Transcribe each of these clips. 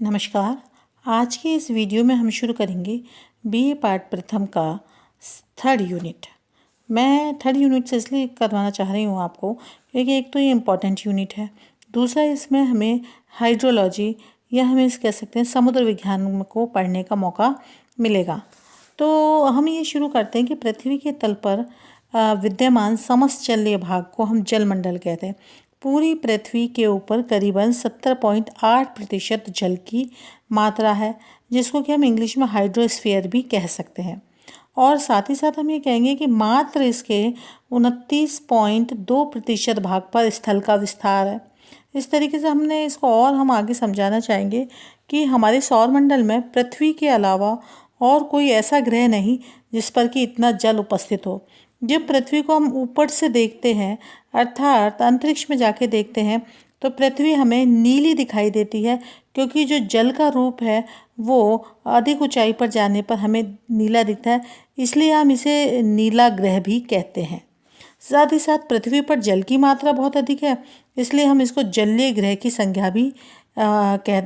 नमस्कार। आज के इस वीडियो में हम शुरू करेंगे बीए पार्ट प्रथम का थर्ड यूनिट। मैं थर्ड यूनिट से इसलिए करवाना चाह रही हूँ आपको क्योंकि एक तो ये इम्पॉर्टेंट यूनिट है, दूसरा इसमें हमें हाइड्रोलॉजी या हमें इस कह सकते हैं समुद्र विज्ञान को पढ़ने का मौका मिलेगा। तो हम ये शुरू करते हैं कि पृथ्वी के तल पर विद्यमान समस्त जलीय भाग को हम जलमंडल कहते हैं। पूरी पृथ्वी के ऊपर करीबन 70.8% जल की मात्रा है, जिसको कि हम इंग्लिश में हाइड्रोस्फीयर भी कह सकते हैं। और साथ ही साथ हम ये कहेंगे कि मात्र इसके 29.2% भाग पर स्थल का विस्तार है। इस तरीके से हमने इसको और हम आगे समझाना चाहेंगे कि हमारे सौरमंडल में पृथ्वी के अलावा और कोई ऐसा ग्रह नहीं जिस पर कि इतना जल उपस्थित हो। जब पृथ्वी को हम ऊपर से देखते हैं अर्थात अंतरिक्ष में जाके देखते हैं तो पृथ्वी हमें नीली दिखाई देती है, क्योंकि जो जल का रूप है वो अधिक ऊंचाई पर जाने पर हमें नीला दिखता है, इसलिए हम इसे नीला ग्रह भी कहते हैं। साथ ही साथ पृथ्वी पर जल की मात्रा बहुत अधिक है, इसलिए हम इसको जलीय ग्रह की संज्ञा भी कह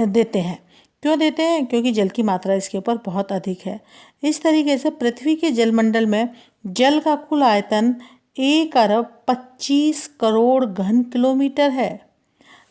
देते हैं। क्यों देते हैं? क्योंकि जल की मात्रा इसके ऊपर बहुत अधिक है। इस तरीके से पृथ्वी के जलमंडल में जल का कुल आयतन 1 अरब 25 करोड़ घन किलोमीटर है,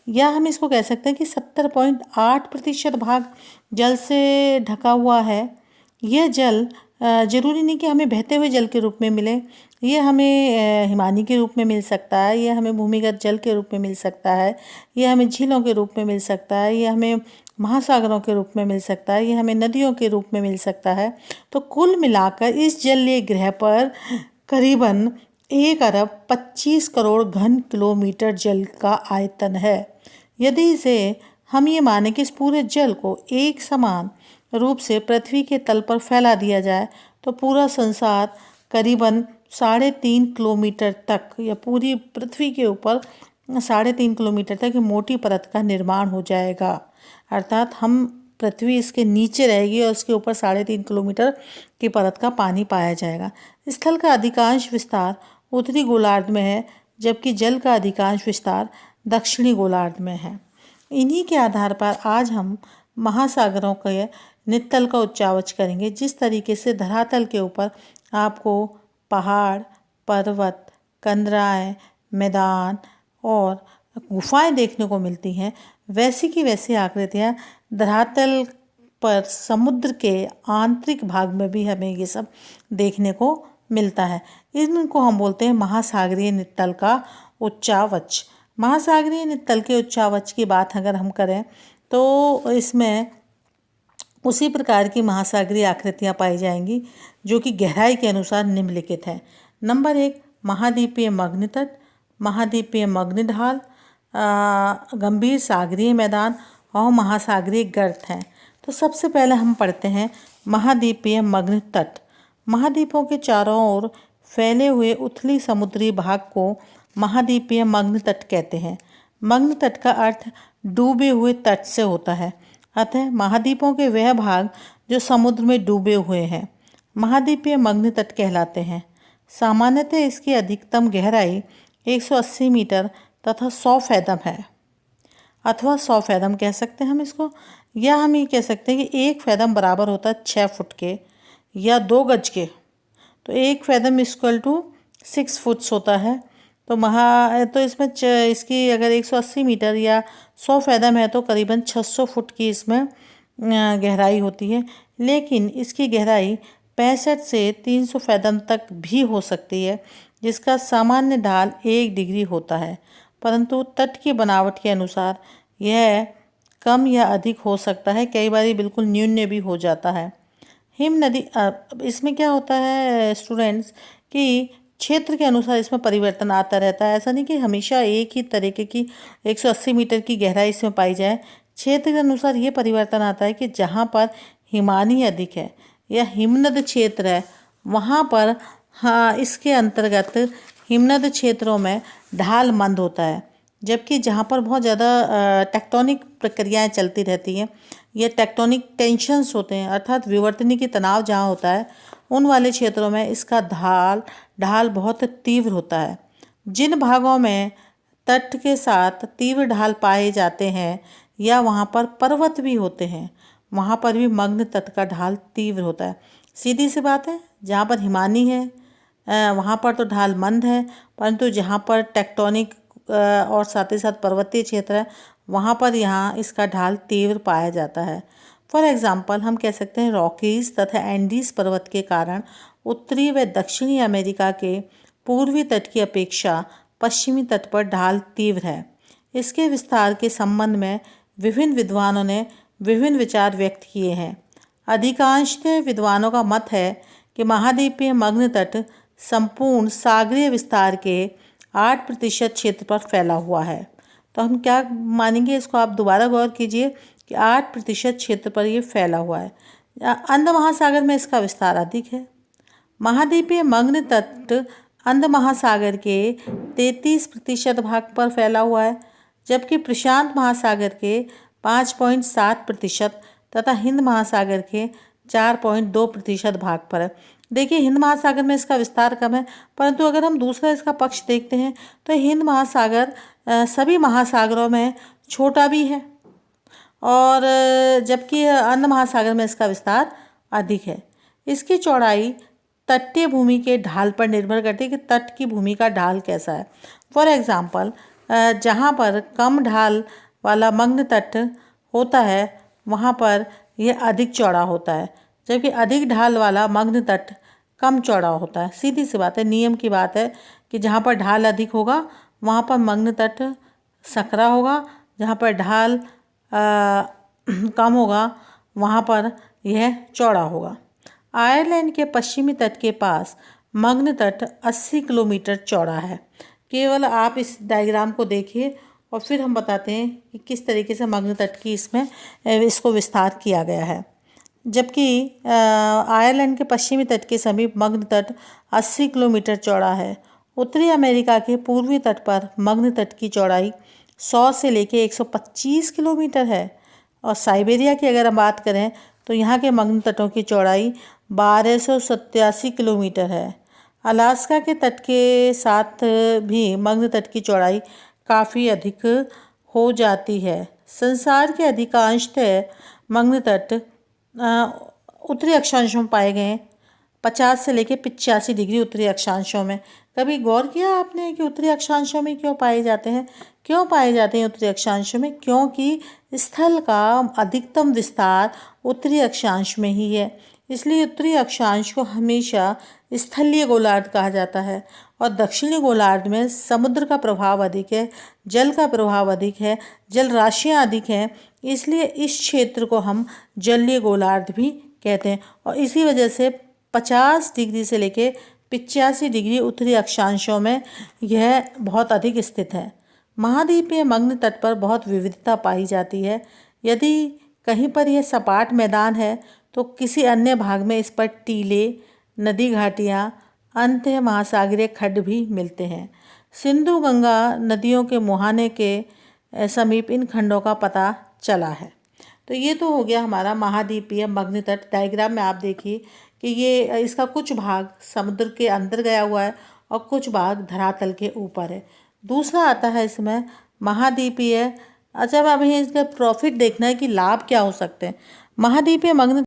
या हम इसको कह सकते हैं कि 70.8% भाग जल से ढका हुआ है। यह जल जरूरी नहीं कि हमें बहते हुए जल के रूप में मिले, ये हमें हिमानी के रूप में मिल सकता है, ये हमें भूमिगत जल के रूप में मिल सकता है, ये हमें झीलों के रूप में मिल सकता है, ये हमें महासागरों के रूप में मिल सकता है, ये हमें नदियों के रूप में मिल सकता है। तो कुल मिलाकर इस जलीय ग्रह पर करीबन 1 अरब 25 करोड़ घन किलोमीटर जल का आयतन है। यदि इसे हम ये माने कि इस पूरे जल को एक समान रूप से पृथ्वी के तल पर फैला दिया जाए तो पूरा संसार करीबन 3.5 किलोमीटर तक या पूरी पृथ्वी के ऊपर 3.5 किलोमीटर तक मोटी परत का निर्माण हो जाएगा। अर्थात हम पृथ्वी इसके नीचे रहेगी और उसके ऊपर 3.5 किलोमीटर की परत का पानी पाया जाएगा। स्थल का अधिकांश विस्तार उत्तरी गोलार्ध में है, जबकि जल का अधिकांश विस्तार दक्षिणी गोलार्ध में है। इन्हीं के आधार पर आज हम महासागरों के नितल का उच्चावच करेंगे। जिस तरीके से धरातल के ऊपर आपको पहाड़, पर्वत, कंदराएं, मैदान और गुफाएं देखने को मिलती हैं, वैसी की वैसी आकृतियां धरातल पर समुद्र के आंतरिक भाग में भी हमें ये सब देखने को मिलता है। इनको हम बोलते हैं महासागरीय नितल का उच्चावच। महासागरीय नितल के उच्चावच की बात अगर हम करें तो इसमें उसी प्रकार की महासागरीय आकृतियां पाई जाएंगी जो कि गहराई के अनुसार निम्नलिखित है। नंबर 1, महाद्वीपीय मग्न तट, महाद्वीपीय मग्न ढाल, गंभीर सागरीय मैदान और महासागरीय गर्त हैं। तो सबसे पहले हम पढ़ते हैं महाद्वीपीय मग्न तट। महाद्वीपों के चारों ओर फैले हुए उथली समुद्री भाग को महाद्वीपीय मग्न तट कहते हैं। मग्न तट का अर्थ डूबे हुए तट से होता है, अतः महाद्वीपों के वह भाग जो समुद्र में डूबे हुए हैं महाद्वीपीय मग्न तट कहलाते हैं। सामान्यतः इसकी अधिकतम गहराई 180 मीटर तथा 100 फैदम है, अथवा 100 फैदम कह सकते हैं हम इसको, या हम ये कह सकते हैं कि 1 फैदम बराबर होता है 6 फुट के या 2 गज के। तो 1 फैदम इक्वल टू 6 फुट्स होता है। तो इसमें इसकी अगर 180 मीटर या 100 फैदम है तो करीबन 600 फुट की इसमें गहराई होती है, लेकिन इसकी गहराई 65 से 300 फैदम तक भी हो सकती है, जिसका सामान्य ढाल 1 डिग्री होता है, परंतु तट की बनावट के अनुसार यह कम या अधिक हो सकता है, कई बार बिल्कुल न्यून भी हो जाता है। हिम नदी इसमें क्या होता है स्टूडेंट्स कि क्षेत्र के अनुसार इसमें परिवर्तन आता रहता है। ऐसा नहीं कि हमेशा एक ही तरीके की 180 मीटर की गहराई इसमें पाई जाए। क्षेत्र के अनुसार ये परिवर्तन आता है कि जहाँ पर हिमानी अधिक है या हिमनद क्षेत्र है वहाँ पर इसके अंतर्गत हिमनद क्षेत्रों में ढाल मंद होता है, जबकि जहाँ पर बहुत ढज़्यादा टेक्टोनिक प्रक्रियाएं चलती रहती हैं या टेक्टोनिक टेंशन्स होते हैं अर्थात विवर्तनिकी तनाव जहाँ होता है उन वाले क्षेत्रों में इसका ढाल बहुत तीव्र होता है। जिन भागों में तट के साथ तीव्र ढाल पाए जाते हैं या वहाँ पर पर्वत भी होते हैं, वहाँ पर भी मग्न तट का ढाल तीव्र होता है। सीधी सी बात है, जहाँ पर हिमानी है वहाँ पर तो ढाल मंद है, परंतु जहाँ पर टेक्टोनिक और साथ ही साथ पर्वतीय क्षेत्र है वहाँ पर यहाँ इसका ढाल तीव्र पाया जाता है। फॉर एग्ज़ाम्पल हम कह सकते हैं रॉकीज़ तथा एंडीज़ पर्वत के कारण उत्तरी व दक्षिणी अमेरिका के पूर्वी तट की अपेक्षा पश्चिमी तट पर ढाल तीव्र है। इसके विस्तार के संबंध में विभिन्न विद्वानों ने विभिन्न विचार व्यक्त किए हैं। अधिकांशतः विद्वानों का मत है कि महाद्वीपीय मग्न तट संपूर्ण सागरीय विस्तार के 8% क्षेत्र पर फैला हुआ है। तो हम क्या मानेंगे, इसको आप दोबारा गौर कीजिए कि 8% क्षेत्र पर ये फैला हुआ है। अंध महासागर में इसका विस्तार अधिक है। महाद्वीपीय मग्न तट अंध महासागर के 33% भाग पर फैला हुआ है, जबकि प्रशांत महासागर के 5.7% तथा हिंद महासागर के 4.2% भाग पर है। देखिए, हिंद महासागर में इसका विस्तार कम है, परंतु अगर हम दूसरा इसका पक्ष देखते हैं तो हिंद महासागर सभी महासागरों में छोटा भी है, और जबकि अंध महासागर में इसका विस्तार अधिक है। इसकी चौड़ाई तटीय भूमि के ढाल पर निर्भर करती है कि तट की भूमि का ढाल कैसा है। फॉर एग्ज़ाम्पल, जहाँ पर कम ढाल वाला मग्न तट होता है वहाँ पर यह अधिक चौड़ा होता है, जबकि अधिक ढाल वाला मग्न तट कम चौड़ा होता है। सीधी सी बात है, नियम की बात है कि जहाँ पर ढाल अधिक होगा वहाँ पर मग्न तट सकरा होगा, जहाँ पर ढाल कम होगा वहाँ पर यह चौड़ा होगा। आयरलैंड के पश्चिमी तट के पास मग्न तट 80 किलोमीटर चौड़ा है। केवल आप इस डायग्राम को देखिए और फिर हम बताते हैं कि किस तरीके से मग्न तट की इसको विस्तार किया गया है। जबकि आयरलैंड के पश्चिमी तट के समीप मग्न तट 80 किलोमीटर चौड़ा है। उत्तरी अमेरिका के पूर्वी तट पर मग्न तट की चौड़ाई 100 से लेकर 125 किलोमीटर है, और साइबेरिया की अगर हम बात करें तो यहाँ के मग्न तटों की चौड़ाई 1287 किलोमीटर है। अलास्का के तट के साथ भी मग्न तट की चौड़ाई काफ़ी अधिक हो जाती है। संसार के अधिकांशतः मग्न तट उत्तरी अक्षांशों में पाए गए हैं, 50 से लेकर 85 डिग्री उत्तरी अक्षांशों में। कभी गौर किया आपने कि उत्तरी अक्षांशों में क्यों पाए जाते हैं? क्यों पाए जाते हैं उत्तरी अक्षांशों में? क्योंकि स्थल का अधिकतम विस्तार उत्तरी अक्षांश में ही है, इसलिए उत्तरी अक्षांश को हमेशा स्थलीय गोलार्ध कहा जाता है। और दक्षिणी गोलार्ध में समुद्र का प्रभाव अधिक है, जल का प्रभाव अधिक है, जल राशियाँ अधिक हैं, इसलिए इस क्षेत्र को हम जलीय गोलार्ध भी कहते हैं। और इसी वजह से 50 डिग्री से लेकर 85 डिग्री उत्तरी अक्षांशों में यह बहुत अधिक स्थित है। महाद्वीपीय मग्न तट पर बहुत विविधता पाई जाती है। यदि कहीं पर यह सपाट मैदान है तो किसी अन्य भाग में इस पर टीले, नदी घाटियाँ, अंतः महासागरीय खड्ड भी मिलते हैं। सिंधु गंगा नदियों के मुहाने के समीप इन खंडों का पता चला है। तो ये तो हो गया हमारा महाद्वीपीय मग्न तट। डायग्राम में आप देखिए कि ये इसका कुछ भाग समुद्र के अंदर गया हुआ है और कुछ भाग धरातल के ऊपर है। दूसरा आता है इसमें महाद्वीपीय। अच्छा, अब हमें इसका प्रॉफिट देखना है कि लाभ क्या हो सकते हैं। महाद्वीपीय मग्न